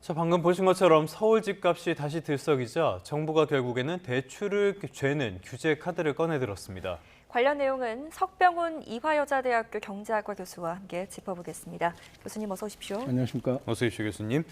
자, 방금 보신 것처럼 서울 집값이 다시 들썩이자 정부가 결국에는 대출을 죄는 규제 카드를 꺼내들었습니다. 관련 내용은 석병훈 이화여자대학교 경제학과 교수와 함께 짚어보겠습니다. 교수님 어서 오십시오. 안녕하십니까. 어서 오십시오, 교수님.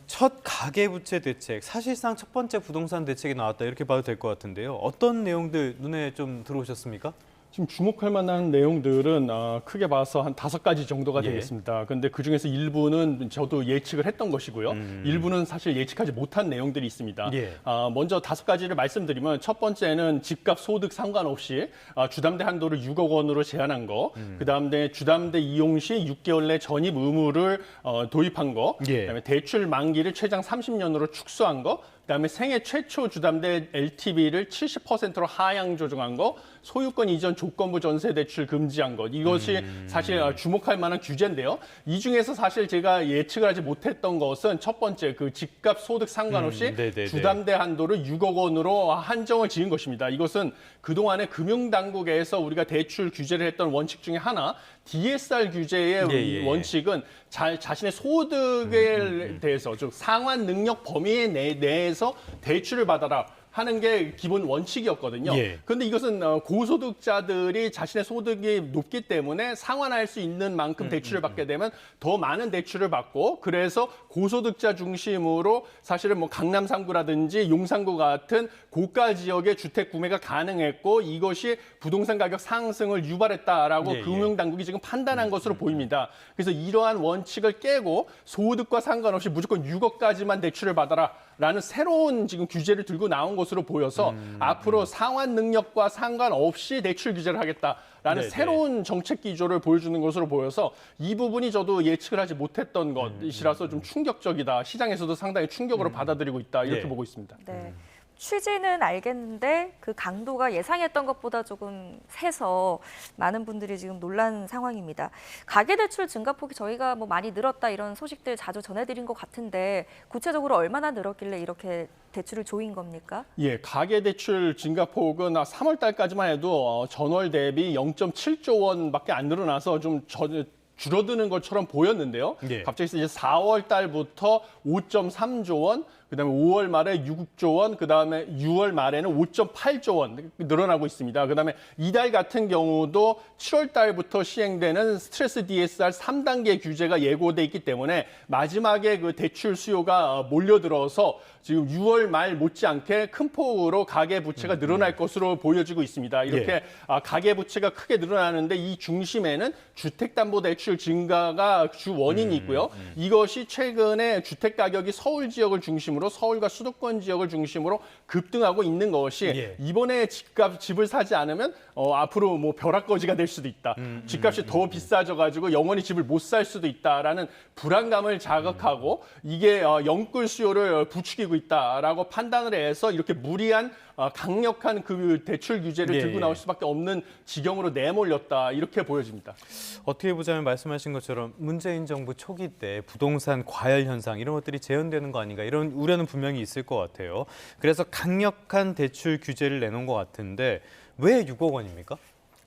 첫 가계부채 대책, 사실상 첫 번째 부동산 대책이 나왔다 이렇게 봐도 될 것 같은데요. 어떤 내용들 눈에 좀 들어오셨습니까? 지금 주목할 만한 내용들은 크게 봐서 한 5가지 정도가 예. 되겠습니다. 그런데 그중에서 일부는 저도 예측을 했던 것이고요. 일부는 사실 예측하지 못한 내용들이 있습니다. 예. 먼저 5가지를 말씀드리면 첫 번째는 집값 소득 상관없이 주담대 한도를 6억 원으로 제한한 거, 그다음에 주담대 이용 시 6개월 내 전입 의무를 도입한 거, 예. 그다음에 대출 만기를 최장 30년으로 축소한 거, 그다음에 생애 최초 주담대 LTV를 70%로 하향 조정한 거, 소유권 이전 조건부 전세 대출 금지한 것, 이것이 사실 주목할 만한 규제인데요. 이 중에서 사실 제가 예측을 하지 못했던 것은 첫 번째 그 집값 소득 상관없이 주담대 한도를 6억 원으로 한정을 지은 것입니다. 이것은 그동안에 금융당국에서 우리가 대출 규제를 했던 원칙 중에 하나, DSR 규제의 원칙은 자신의 소득에 대해서, 즉 상환 능력 범위 내에서 대출을 받아라 하는 게 기본 원칙이었거든요. 그런데 이것은 고소득자들이 자신의 소득이 높기 때문에 상환할 수 있는 만큼 대출을 받게 되면 더 많은 대출을 받고, 그래서 고소득자 중심으로 사실은 뭐 강남 3구라든지 용산구 같은 고가 지역의 주택 구매가 가능했고, 이것이 부동산 가격 상승을 유발했다라고 금융당국이 지금 판단한 것으로 보입니다. 그래서 이러한 원칙을 깨고 소득과 상관없이 무조건 6억까지만 대출을 받아라 라는 새로운 지금 규제를 들고 나온 것으로 보여서 앞으로 상환 능력과 상관없이 대출 규제를 하겠다라는 새로운 정책 기조를 보여주는 것으로 보여서 이 부분이 저도 예측을 하지 못했던 것이라서 좀 충격적이다. 시장에서도 상당히 충격으로 받아들이고 있다. 이렇게 보고 있습니다. 네. 취지는 알겠는데 그 강도가 예상했던 것보다 조금 세서 많은 분들이 지금 놀란 상황입니다. 가계대출 증가폭이 저희가 뭐 많이 늘었다 이런 소식들 자주 전해드린 것 같은데 구체적으로 얼마나 늘었길래 이렇게 대출을 조인 겁니까? 예, 가계대출 증가폭은 3월 달까지만 해도 전월 대비 0.7조 원밖에 안 늘어나서 좀 줄어드는 것처럼 보였는데요. 갑자기 이제 4월 달부터 5.3조 원, 그다음에 5월 말에 6조 원, 그다음에 6월 말에는 5.8조 원 늘어나고 있습니다. 그다음에 이달 같은 경우도 7월 달부터 시행되는 스트레스 DSR 3단계 규제가 예고돼 있기 때문에 마지막에 그 대출 수요가 몰려들어서 지금 6월 말 못지않게 큰 폭으로 가계 부채가 늘어날 것으로 보여지고 있습니다. 이렇게 가계 부채가 크게 늘어나는데 이 중심에는 주택담보대출 증가가 주 원인이 있고요. 이것이 최근에 주택 가격이 서울 지역을 중심으로 서울과 수도권 지역을 중심으로 급등하고 있는 것이 이번에 집을 사지 않으면 앞으로 뭐 벼락거지가 될 수도 있다. 집값이 더 비싸져가지고 영원히 집을 못 살 수도 있다라는 불안감을 자극하고 이게 영끌 수요를 부추기고 있다라고 판단을 해서 이렇게 무리한 강력한 그 대출 규제를 들고 나올 수밖에 없는 지경으로 내몰렸다 이렇게 보여집니다. 어떻게 보자면 말씀하신 것처럼 문재인 정부 초기 때 부동산 과열 현상 이런 것들이 재현되는 거 아닌가 이런 우려는 분명히 있을 것 같아요. 그래서 강력한 대출 규제를 내놓은 것 같은데 왜 6억 원입니까?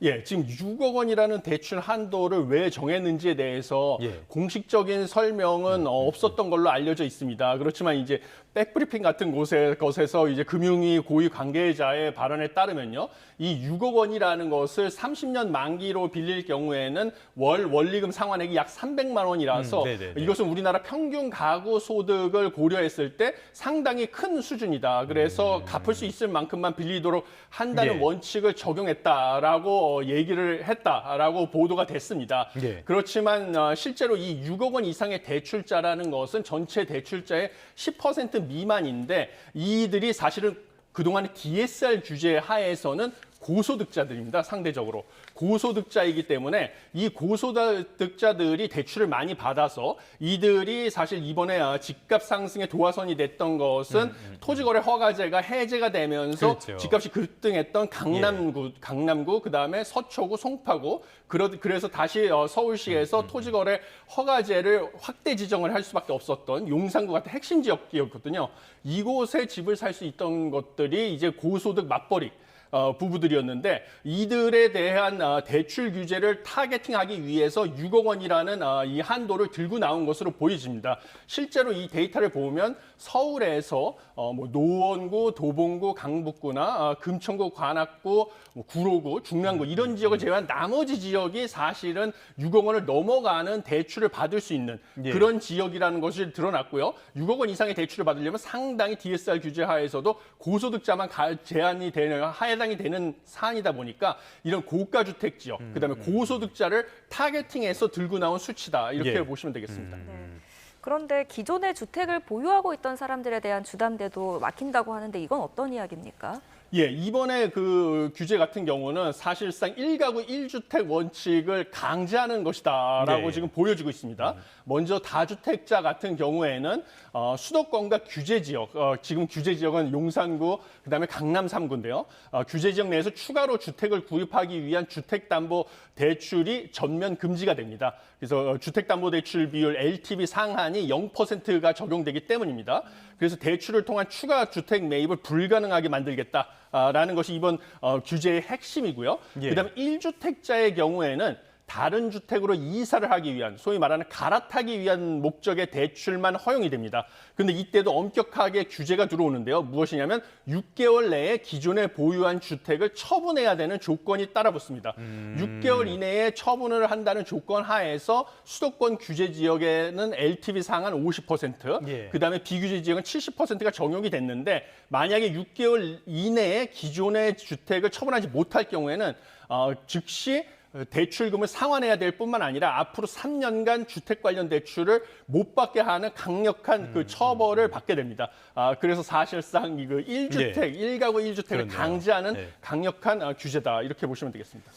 예, 지금 6억 원이라는 대출 한도를 왜 정했는지에 대해서 공식적인 설명은 없었던 걸로 알려져 있습니다. 그렇지만 이제 백브리핑 같은 것에서 이제 금융위 고위 관계자의 발언에 따르면요, 이 6억 원이라는 것을 30년 만기로 빌릴 경우에는 원리금 상환액이 약 300만 원이라서 이것은 우리나라 평균 가구 소득을 고려했을 때 상당히 큰 수준이다. 그래서 갚을 수 있을 만큼만 빌리도록 한다는 원칙을 적용했다라고 얘기를 했다라고 보도가 됐습니다. 그렇지만 실제로 이 6억 원 이상의 대출자라는 것은 전체 대출자의 10% 미만인데 이들이 사실은 그동안의 DSR 규제 하에서는 고소득자들입니다. 상대적으로 고소득자이기 때문에 이 고소득자들이 대출을 많이 받아서 이들이 사실 이번에 집값 상승의 도화선이 됐던 것은 토지거래 허가제가 해제가 되면서 집값이 급등했던 강남구 그다음에 서초구, 송파구 그래서 다시 서울시에서 토지거래 허가제를 확대 지정을 할 수밖에 없었던 용산구 같은 핵심 지역이었거든요. 이곳에 집을 살 수 있던 것들이 이제 고소득 맞벌이 부부들이었는데 이들에 대한 대출 규제를 타겟팅하기 위해서 6억 원이라는 이 한도를 들고 나온 것으로 보여집니다. 실제로 이 데이터를 보면 서울에서 뭐 노원구, 도봉구, 강북구나 금천구, 관악구, 뭐 구로구, 중랑구 이런 지역을 제외한 나머지 지역이 사실은 6억 원을 넘어가는 대출을 받을 수 있는 그런 지역이라는 것이 드러났고요. 6억 원 이상의 대출을 받으려면 상당히 DSR 규제 하에서도 고소득자만 제한이 되는 해당이 되는 사안이다 보니까 이런 고가 주택 지역, 그다음에 고소득자를 타겟팅해서 들고 나온 수치다 이렇게 보시면 되겠습니다. 네. 그런데 기존의 주택을 보유하고 있던 사람들에 대한 주담대도 막힌다고 하는데 이건 어떤 이야기입니까? 예, 이번에 그 규제 같은 경우는 사실상 1가구 1주택 원칙을 강제하는 것이다라고 지금 보여지고 있습니다. 먼저 다주택자 같은 경우에는 수도권과 규제 지역, 지금 규제 지역은 용산구, 그다음에 강남 3구인데요. 규제 지역 내에서 추가로 주택을 구입하기 위한 주택담보 대출이 전면 금지가 됩니다. 그래서 주택담보대출 비율 LTV 상한이 0%가 적용되기 때문입니다. 그래서 대출을 통한 추가 주택 매입을 불가능하게 만들겠다라는 것이 이번 규제의 핵심이고요. 그다음에 1주택자의 경우에는 다른 주택으로 이사를 하기 위한 소위 말하는 갈아타기 위한 목적의 대출만 허용이 됩니다. 그런데 이때도 엄격하게 규제가 들어오는데요. 무엇이냐면 6개월 내에 기존에 보유한 주택을 처분해야 되는 조건이 따라붙습니다. 6개월 이내에 처분을 한다는 조건 하에서 수도권 규제 지역에는 LTV 상한 50%, 그다음에 비규제 지역은 70%가 적용이 됐는데 만약에 6개월 이내에 기존의 주택을 처분하지 못할 경우에는 즉시 대출금을 상환해야 될 뿐만 아니라 앞으로 3년간 주택 관련 대출을 못 받게 하는 강력한 그 처벌을 받게 됩니다. 그래서 사실상 이거 1주택, 1가구 1주택을 그렇네요. 강제하는 강력한 규제다 이렇게 보시면 되겠습니다.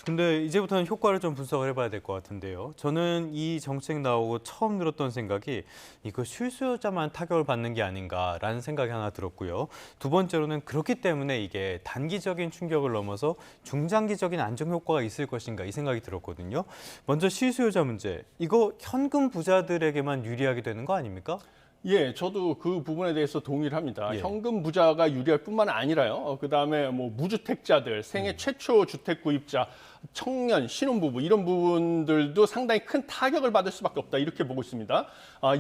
근데 이제부터는 효과를 좀 분석을 해봐야 될 것 같은데요. 저는 이 정책 나오고 처음 들었던 생각이 이거 실수요자만 타격을 받는 게 아닌가라는 생각이 하나 들었고요. 두 번째로는 그렇기 때문에 이게 단기적인 충격을 넘어서 중장기적인 안정 효과가 있을 것인가 이 생각이 들었거든요. 먼저 실수요자 문제, 이거 현금 부자들에게만 유리하게 되는 거 아닙니까? 예, 저도 그 부분에 대해서 동의를 합니다. 현금 부자가 유리할 뿐만 아니라요. 그다음에 뭐 무주택자들, 생애 최초 주택 구입자, 청년, 신혼부부 이런 부분들도 상당히 큰 타격을 받을 수밖에 없다 이렇게 보고 있습니다.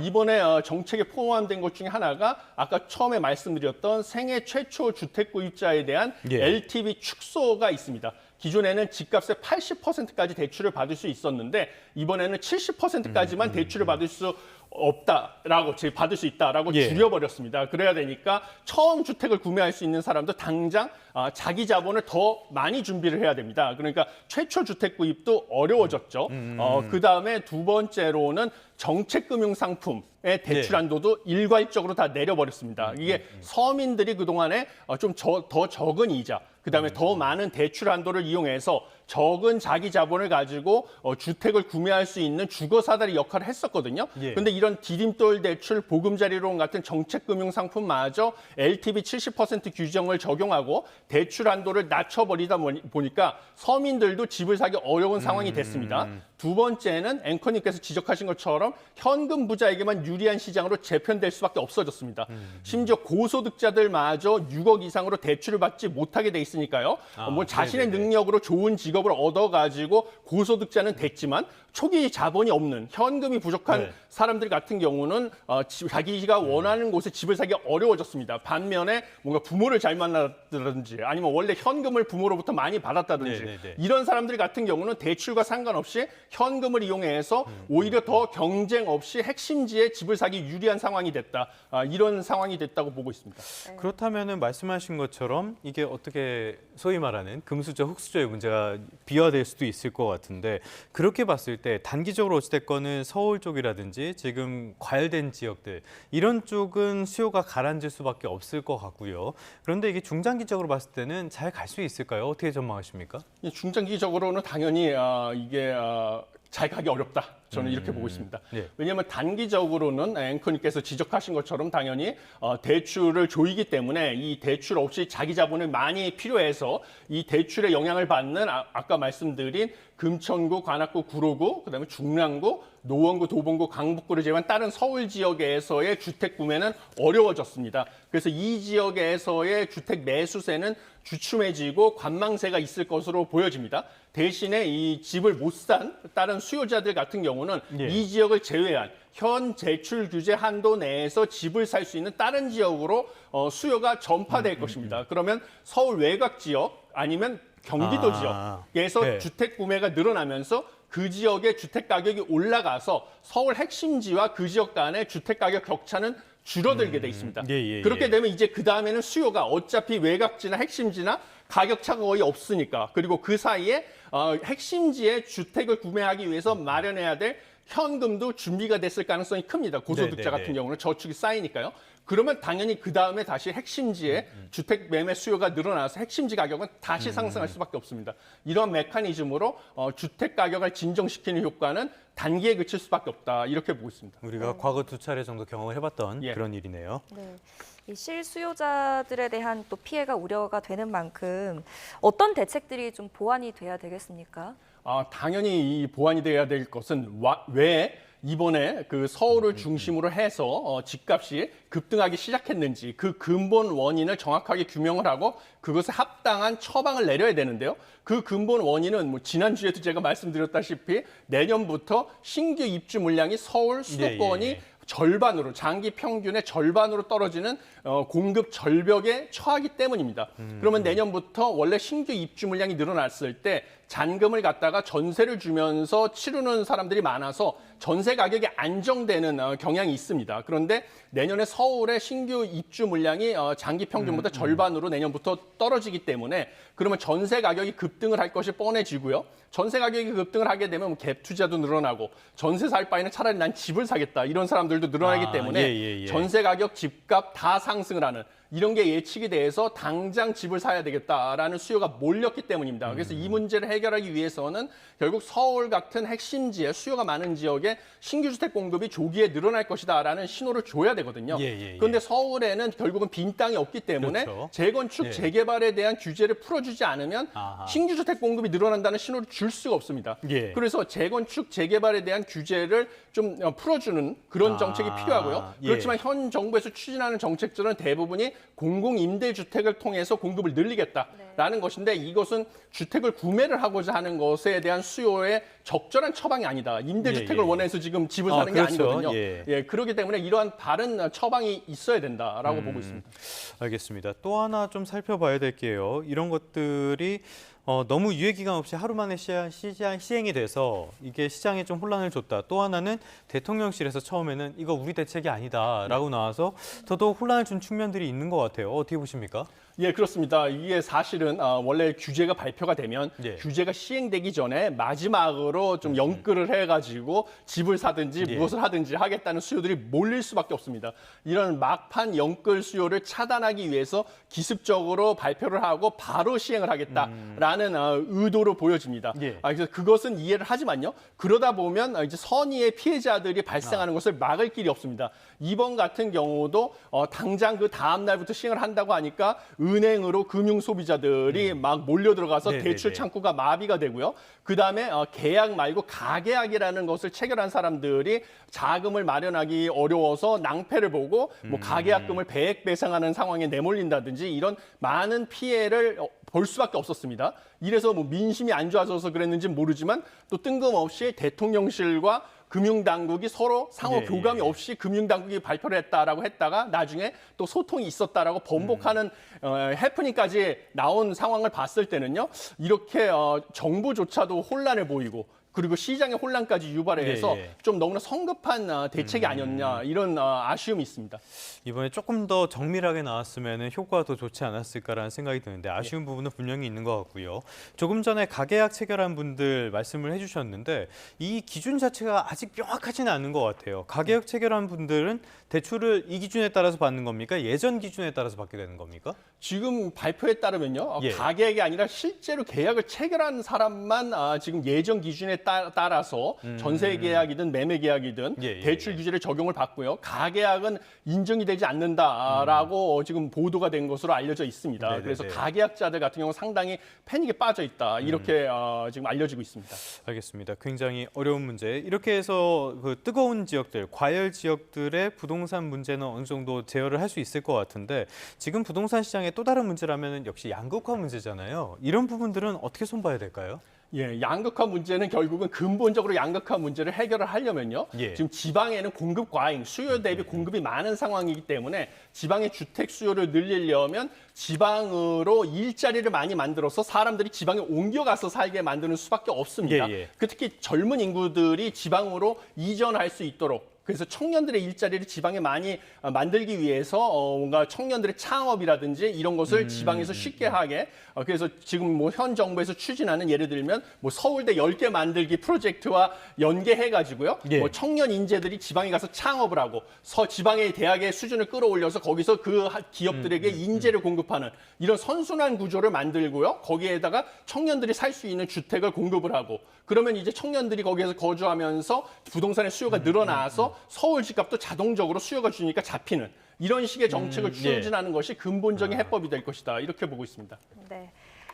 이번에 정책에 포함된 것 중에 하나가 아까 처음에 말씀드렸던 생애 최초 주택 구입자에 대한 LTV 축소가 있습니다. 기존에는 집값의 80%까지 대출을 받을 수 있었는데 이번에는 70%까지만 대출을 받을 수 없다라고 받을 수 있다라고 줄여버렸습니다. 그래야 되니까 처음 주택을 구매할 수 있는 사람도 당장 자기 자본을 더 많이 준비를 해야 됩니다. 그러니까 최초 주택 구입도 어려워졌죠. 그다음에 두 번째로는 정책금융상품의 대출 한도도 일괄적으로 다 내려버렸습니다. 이게 서민들이 그동안에 좀 더 적은 이자, 그다음에 더 많은 대출 한도를 이용해서 적은 자기 자본을 가지고 주택을 구매할 수 있는 주거 사다리 역할을 했었거든요. 그런데 이런 디딤돌 대출, 보금자리론 같은 정책금융 상품마저 LTV 70% 규정을 적용하고 대출 한도를 낮춰버리다 보니까 서민들도 집을 사기 어려운 상황이 됐습니다. 두 번째는 앵커님께서 지적하신 것처럼 현금 부자에게만 유리한 시장으로 재편될 수밖에 없어졌습니다. 심지어 고소득자들마저 6억 이상으로 대출을 받지 못하게 돼 있으니까요. 뭐 자신의 능력으로 좋은 직업을 얻어가지고 고소득자는 됐지만 초기 자본이 없는 현금이 부족한 사람들 같은 경우는 자기가 원하는 곳에 집을 사기 어려워졌습니다. 반면에 뭔가 부모를 잘 만났다든지 아니면 원래 현금을 부모로부터 많이 받았다든지 이런 사람들 같은 경우는 대출과 상관없이 현금을 이용해서 오히려 더 경쟁 없이 핵심지에 집을 사기 유리한 상황이 됐다. 이런 상황이 됐다고 보고 있습니다. 그렇다면 말씀하신 것처럼 이게 어떻게 소위 말하는 금수저, 흙수저의 문제가 비화될 수도 있을 것 같은데 그렇게 봤을 때 단기적으로 어찌됐건은 서울 쪽이라든지 지금 과열된 지역들 이런 쪽은 수요가 가라앉을 수밖에 없을 것 같고요. 그런데 이게 중장기적으로 봤을 때는 잘 갈 수 있을까요? 어떻게 전망하십니까? 중장기적으로는 당연히 이게 잘 가기 어렵다. 저는 이렇게 보고 있습니다. 네. 왜냐하면 단기적으로는 앵커님께서 지적하신 것처럼 당연히 대출을 조이기 때문에 이 대출 없이 자기 자본을 많이 필요해서 이 대출의 영향을 받는 아까 말씀드린 금천구, 관악구, 구로구, 그다음에 중랑구, 노원구, 도봉구, 강북구를 제외한 다른 서울 지역에서의 주택 구매는 어려워졌습니다. 그래서 이 지역에서의 주택 매수세는 주춤해지고 관망세가 있을 것으로 보여집니다. 대신에 이 집을 못 산 다른 수요자들 같은 경우는 예. 이 지역을 제외한 현 대출 규제 한도 내에서 집을 살 수 있는 다른 지역으로 수요가 전파될 것입니다. 그러면 서울 외곽 지역 아니면 경기도 지역에서 네. 주택 구매가 늘어나면서 그 지역의 주택 가격이 올라가서 서울 핵심지와 그 지역 간의 주택 가격 격차는 줄어들게 돼 있습니다. 예. 그렇게 되면 이제 그 다음에는 수요가 어차피 외곽지나 핵심지나 가격 차가 거의 없으니까, 그리고 그 사이에 핵심지의 주택을 구매하기 위해서 마련해야 될 현금도 준비가 됐을 가능성이 큽니다. 고소득자 네네네. 같은 경우는 저축이 쌓이니까요. 그러면 당연히 그 다음에 다시 핵심지에 주택 매매 수요가 늘어나서 핵심지 가격은 다시 상승할 수밖에 없습니다. 이런 메커니즘으로 주택 가격을 진정시키는 효과는 단기에 그칠 수밖에 없다, 이렇게 보고 있습니다. 우리가 과거 2차례 정도 경험을 해봤던 예. 그런 일이네요. 네. 이 실수요자들에 대한 또 피해가 우려가 되는 만큼 어떤 대책들이 좀 보완이 돼야 되겠습니까? 당연히 이 보완이 돼야 될 것은 왜 이번에 그 서울을 중심으로 해서 집값이 급등하기 시작했는지 그 근본 원인을 정확하게 규명을 하고 그것에 합당한 처방을 내려야 되는데요. 그 근본 원인은 뭐 지난주에도 제가 말씀드렸다시피 내년부터 신규 입주 물량이 서울 수도권이 절반으로, 장기 평균의 절반으로 떨어지는 공급 절벽에 처하기 때문입니다. 그러면 내년부터 원래 신규 입주 물량이 늘어났을 때 잔금을 갖다가 전세를 주면서 치르는 사람들이 많아서 전세 가격이 안정되는 경향이 있습니다. 그런데 내년에 서울의 신규 입주 물량이 장기 평균보다 절반으로 내년부터 떨어지기 때문에 그러면 전세 가격이 급등을 할 것이 뻔해지고요. 전세 가격이 급등을 하게 되면 갭 투자도 늘어나고 전세 살 바에는 차라리 난 집을 사겠다 이런 사람들도 늘어나기 때문에 전세 가격, 집값 다 상승을 하는 이런 게 예측이 돼서 당장 집을 사야 되겠다라는 수요가 몰렸기 때문입니다. 그래서 이 문제를 해결하기 위해서는 결국 서울 같은 핵심지에 수요가 많은 지역에 신규 주택 공급이 조기에 늘어날 것이다라는 신호를 줘야 되거든요. 그런데 서울에는 결국은 빈 땅이 없기 때문에 그렇죠. 재건축, 재개발에 대한 규제를 풀어주지 않으면 신규 주택 공급이 늘어난다는 신호를 줄 수가 없습니다. 그래서 재건축, 재개발에 대한 규제를 좀 풀어주는 그런 정책이 필요하고요. 그렇지만 현 정부에서 추진하는 정책들은 대부분이 공공임대주택을 통해서 공급을 늘리겠다라는 것인데 이것은 주택을 구매를 하고자 하는 것에 대한 수요에 적절한 처방이 아니다. 임대주택을 원해서 지금 집을 사는 게 아니거든요. 그렇기 때문에 이러한 다른 처방이 있어야 된다라고 보고 있습니다. 알겠습니다. 또 하나 좀 살펴봐야 될 게요. 이런 것들이 너무 유예 기간 없이 하루 만에 시행이 돼서 이게 시장에 좀 혼란을 줬다. 또 하나는 대통령실에서 처음에는 이거 우리 대책이 아니다라고 나와서 더더욱 혼란을 준 측면들이 있는 것 같아요. 어떻게 보십니까? 예, 그렇습니다. 이게 사실은 원래 규제가 발표가 되면 예. 규제가 시행되기 전에 마지막으로 좀 연끌을 해가지고 집을 사든지 무엇을 하든지 하겠다는 수요들이 몰릴 수밖에 없습니다. 이런 막판 연끌 수요를 차단하기 위해서 기습적으로 발표를 하고 바로 시행을 하겠다라는 의도로 보여집니다. 그래서 그것은 이해를 하지만요. 그러다 보면 이제 선의의 피해자들이 발생하는 것을 막을 길이 없습니다. 이번 같은 경우도 당장 그 다음 날부터 시행을 한다고 하니까 은행으로 금융 소비자들이 막 몰려 들어가서 대출 창구가 마비가 되고요. 그다음에 계약 말고 가계약이라는 것을 체결한 사람들이 자금을 마련하기 어려워서 낭패를 보고 뭐 가계약금을 배액 배상하는 상황에 내몰린다든지 이런 많은 피해를 볼 수밖에 없었습니다. 이래서 뭐 민심이 안 좋아져서 그랬는지 모르지만 또 뜬금없이 대통령실과 금융당국이 서로 상호 교감이 없이 금융당국이 발표를 했다라고 했다가 나중에 또 소통이 있었다라고 번복하는 해프닝까지 나온 상황을 봤을 때는요. 이렇게 정부조차도 혼란을 보이고 그리고 시장의 혼란까지 유발해서 좀 너무나 성급한 대책이 아니었냐 이런 아쉬움이 있습니다. 이번에 조금 더 정밀하게 나왔으면 효과가 더 좋지 않았을까라는 생각이 드는데 아쉬운 부분은 분명히 있는 것 같고요. 조금 전에 가계약 체결한 분들 말씀을 해주셨는데 이 기준 자체가 아직 명확하지는 않은 것 같아요. 가계약 체결한 분들은 대출을 이 기준에 따라서 받는 겁니까? 예전 기준에 따라서 받게 되는 겁니까? 지금 발표에 따르면요. 가계약이 아니라 실제로 계약을 체결한 사람만 지금 예전 기준에 따라서 전세 계약이든 매매 계약이든 예, 예, 대출 규제를 적용을 받고요. 가계약은 인정이 되지 않는다라고 지금 보도가 된 것으로 알려져 있습니다. 네네네. 그래서 가계약자들 같은 경우 상당히 패닉에 빠져 있다 이렇게 지금 알려지고 있습니다. 알겠습니다. 굉장히 어려운 문제. 이렇게 해서 그 뜨거운 지역들, 과열 지역들의 부동산 문제는 어느 정도 제어를 할 수 있을 것 같은데 지금 부동산 시장의 또 다른 문제라면 역시 양극화 문제잖아요. 이런 부분들은 어떻게 손봐야 될까요? 예, 양극화 문제는 결국은 근본적으로 양극화 문제를 해결을 하려면요. 예. 지금 지방에는 공급 과잉, 수요 대비 공급이 많은 상황이기 때문에 지방의 주택 수요를 늘리려면 지방으로 일자리를 많이 만들어서 사람들이 지방에 옮겨가서 살게 만드는 수밖에 없습니다. 예, 예. 그 특히 젊은 인구들이 지방으로 이전할 수 있도록 그래서 청년들의 일자리를 지방에 많이 만들기 위해서 뭔가 청년들의 창업이라든지 이런 것을 지방에서 쉽게 하게 그래서 지금 뭐 현 정부에서 추진하는 예를 들면 뭐 서울대 10개 만들기 프로젝트와 연계해 가지고요. 예. 뭐 청년 인재들이 지방에 가서 창업을 하고 지방의 대학의 수준을 끌어올려서 거기서 그 기업들에게 인재를 공급하는 이런 선순환 구조를 만들고요. 거기에다가 청년들이 살 수 있는 주택을 공급을 하고 그러면 이제 청년들이 거기에서 거주하면서 부동산의 수요가 늘어나서 서울 집값도 자동적으로 수요가 주니까 잡히는 이런 식의 정책을 추진하는 것이 근본적인 해법이 될 것이다. 이렇게 보고 있습니다. 네,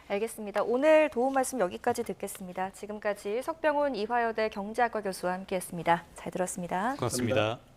알겠습니다. 오늘 도움 말씀 여기까지 듣겠습니다. 지금까지 석병훈 이화여대 경제학과 교수와 함께했습니다. 잘 들었습니다. 고맙습니다.